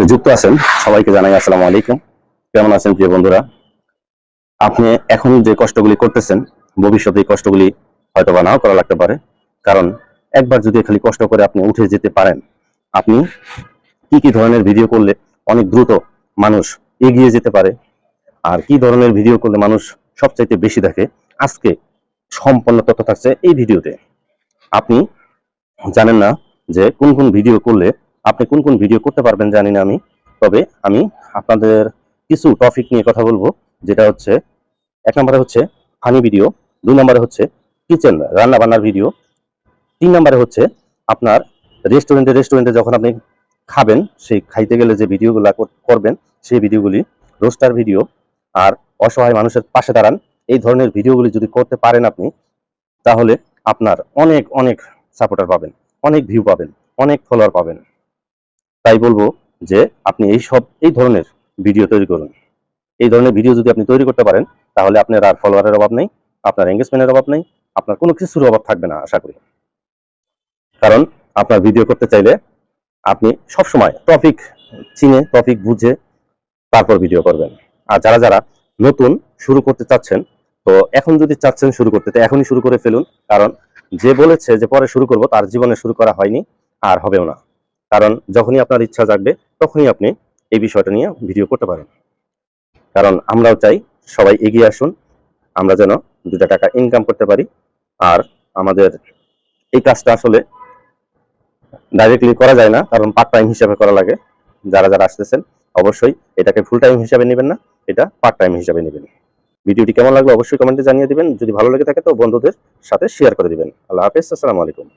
যুক্ত আছেন সবাইকে জানাই আসসালামু আলাইকুম। কেমন আছেন প্রিয় বন্ধুরা? আপনি এখন যে কষ্টগুলি করতেছেন, ভবিষ্যতে এই কষ্টগুলি হয়তো বা নাও করা লাগতে পারে। কারণ একবার যদি খালি কষ্ট করে আপনি উঠে যেতে পারেন, আপনি কি কি ধরনের ভিডিও করলে অনেক দ্রুত মানুষ এগিয়ে যেতে পারে, আর কি ধরনের ভিডিও করলে মানুষ সবচাইতে বেশি দেখে, আজকে সম্পূর্ণ তথ্য থাকছে এই ভিডিওতে। আপনি জানেন না যে কোন কোন ভিডিও করলে আপনি কোন কোন ভিডিও করতে পারবেন জানি না আমি। তবে আমি আপনাদের কিছু টপিক নিয়ে কথা বলবো, যেটা হচ্ছে এক নম্বরে হচ্ছে ফানি ভিডিও, দুই নম্বরে হচ্ছে কিচেন রান্না বান্নার ভিডিও, তিন নম্বরে হচ্ছে আপনার রেস্টুরেন্টে যখন আপনি খাবেন, সেই খাইতে গেলে যে ভিডিওগুলো করবেন সেই ভিডিওগুলি, রোস্টার ভিডিও, আর অসহায় মানুষের পাশে দাঁড়ান, এই ধরনের ভিডিওগুলি যদি করতে পারেন আপনি, তাহলে আপনার অনেক অনেক সাপোর্টার পাবেন, অনেক ভিউ পাবেন, অনেক ফলোয়ার পাবেন। তাই বলবো যে আপনি এই ধরনের ভিডিও তৈরি করুন। এই ধরনের ভিডিও যদি আপনি তৈরি করতে পারেন, তাহলে আপনার আর ফলোয়ারের অভাব নেই, আপনার এঙ্গেজমেন্টের অভাব নেই, আপনার কোনো কিছুর অভাব থাকবে না আশা করি। কারণ আপনার ভিডিও করতে চাইলে আপনি সবসময় টপিক চিনে, টপিক বুঝে তারপর ভিডিও করবেন। আর যারা যারা নতুন শুরু করতে চাচ্ছেন, তো এখন যদি চাচ্ছেন শুরু করতে, তো এখনই শুরু করে ফেলুন। কারণ যে বলেছে যে পরে শুরু করব, তার জীবনে শুরু করা হয়নি, আর হবেও না। কারণ যখনই আপনার ইচ্ছা জাগবে, তখনই আপনি এই বিষয়টা নিয়ে ভিডিও করতে পারেন। কারণ আমরাও চাই সবাই এগিয়ে আসুন, আমরা যেন দুটা টাকা ইনকাম করতে পারি। আর আমাদের এই কাজটা আসলে ডাইরেক্টলি করা যায় না, কারণ পার্ট টাইম হিসাবে করা লাগে। যারা যারা আসতেছেন অবশ্যই এটাকে ফুল টাইম হিসাবে নেবেন না, এটা পার্ট টাইম হিসাবে নেবেন। ভিডিওটি কেমন লাগলো অবশ্যই কমেন্টে জানিয়ে দিবেন। যদি ভালো লেগে থাকে তো বন্ধুদের সাথে শেয়ার করে দিবেন। আল্লাহ হাফেজ, আসসালামু আলাইকুম।